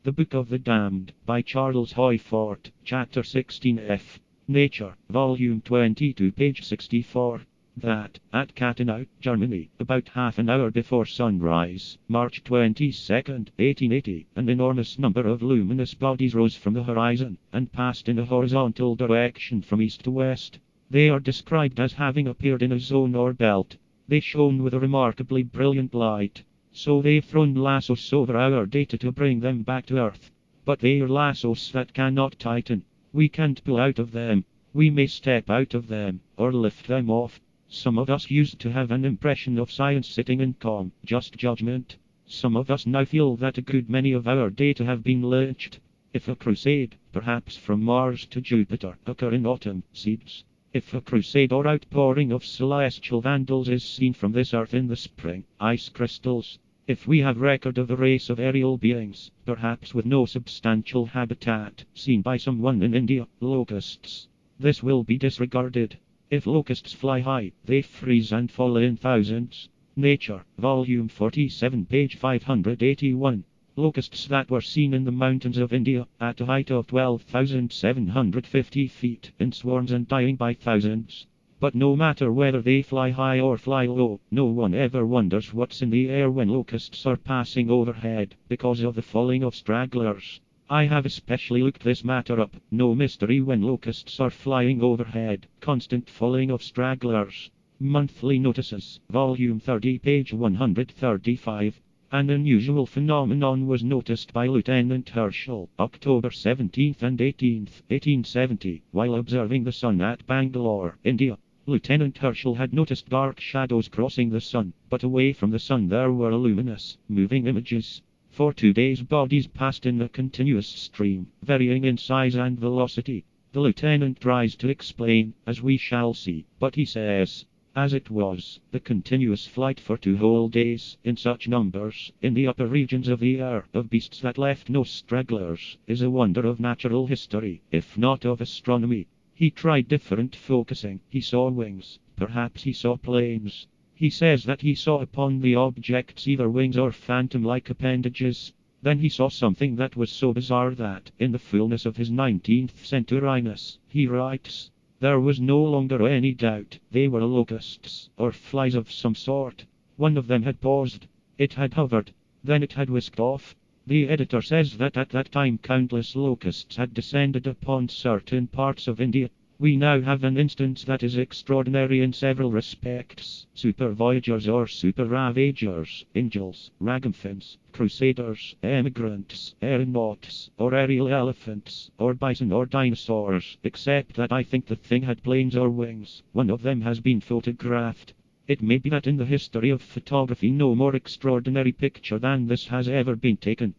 The Book of the Damned, by Charles Hoyfort, Chapter 16F. Nature, Volume 22, page 64. That, at Kattenau, Germany, about half an hour before sunrise, March 22nd, 1880, an enormous number of luminous bodies rose from the horizon, and passed in a horizontal direction from east to west. They are described as having appeared in a zone or belt. They shone with a remarkably brilliant light. So they've thrown lassos over our data to bring them back to Earth. But they're lassos that cannot tighten. We can't pull out of them. We may step out of them, or lift them off. Some of us used to have an impression of science sitting in calm, just judgment. Some of us now feel that a good many of our data have been lynched. If a crusade, perhaps from Mars to Jupiter, occur in autumn, seeds. If a crusade or outpouring of celestial vandals is seen from this Earth in the spring, ice crystals. If we have record of a race of aerial beings, perhaps with no substantial habitat, seen by someone in India, locusts, this will be disregarded. If locusts fly high, they freeze and fall in thousands. Nature, Volume 47, page 581. Locusts that were seen in the mountains of India, at a height of 12,750 feet, in swarms and dying by thousands. But no matter whether they fly high or fly low, no one ever wonders what's in the air when locusts are passing overhead, because of the falling of stragglers. I have especially looked this matter up. No mystery when locusts are flying overhead. Constant falling of stragglers. Monthly Notices, Volume 30, page 135. An unusual phenomenon was noticed by Lieutenant Herschel, October 17th and 18th, 1870, while observing the sun at Bangalore, India. Lieutenant Herschel had noticed dark shadows crossing the sun, but away from the sun there were luminous, moving images. For 2 days bodies passed in a continuous stream, varying in size and velocity. The lieutenant tries to explain, as we shall see, but he says, as it was, the continuous flight for 2 whole days, in such numbers, in the upper regions of the air, of beasts that left no stragglers, is a wonder of natural history, if not of astronomy. He tried different focusing. He saw wings, perhaps he saw planes. He says that he saw upon the objects either wings or phantom-like appendages. Then he saw something that was so bizarre that, in the fullness of his 19th centuriness, he writes, there was no longer any doubt. They were locusts, or flies of some sort. One of them had paused. It had hovered. Then it had whisked off. The editor says that at that time countless locusts had descended upon certain parts of India. We now have an instance that is extraordinary in several respects. Super voyagers or super ravagers, angels, ragamuffins, crusaders, emigrants, aeronauts, or aerial elephants, or bison or dinosaurs, except that I think the thing had planes or wings. One of them has been photographed. It may be that in the history of photography no more extraordinary picture than this has ever been taken.